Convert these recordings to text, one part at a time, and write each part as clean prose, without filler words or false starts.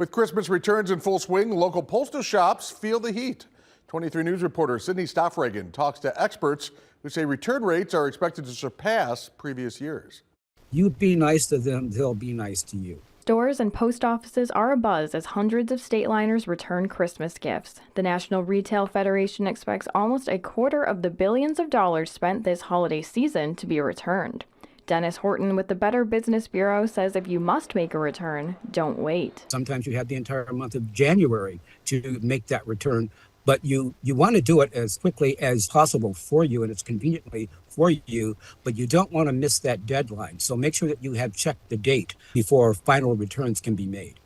With Christmas returns in full swing, local postal shops feel the heat. 23 News reporter Sydney Stoffregan talks to experts who say return rates are expected to surpass previous years. You be nice to them, they'll be nice to you. Stores and post offices are abuzz as hundreds of Stateliners return Christmas gifts. The National Retail Federation expects almost a quarter of the billions of dollars spent this holiday season to be returned. Dennis Horton with the Better Business Bureau says if you must make a return, don't wait. Sometimes you have the entire month of January to make that return, but you want to do it as quickly as possible for you and as conveniently for you, but you don't want to miss that deadline. So make sure that you have checked the date before final returns can be made.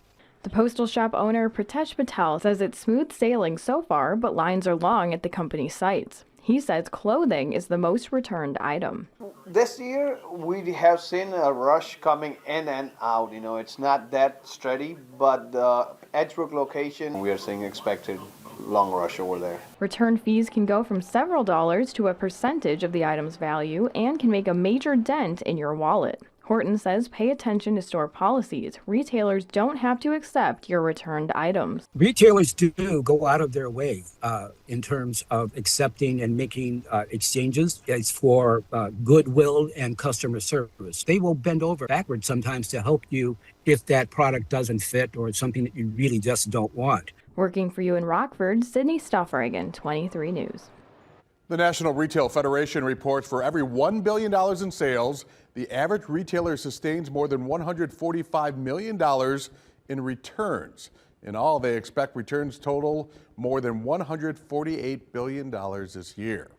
The postal shop owner Pritesh Patel says it's smooth sailing so far, but lines are long at the company's sites. He says clothing is the most returned item. This year, we have seen a rush coming in and out. It's not that steady, but the Edgebrook location, we are seeing expected long rush over there. Return fees can go from several dollars to a percentage of the item's value and can make a major dent in your wallet. Horton says pay attention to store policies. Retailers don't have to accept your returned items. Retailers do go out of their way in terms of accepting and making exchanges. It's for goodwill and customer service. They will bend over backwards sometimes to help you if that product doesn't fit or it's something that you really just don't want. Working for you in Rockford, Sydney Stoffregan, 23 News. The National Retail Federation reports for every $1 billion in sales, the average retailer sustains more than $145 million in returns. In all, they expect returns total more than $148 billion this year.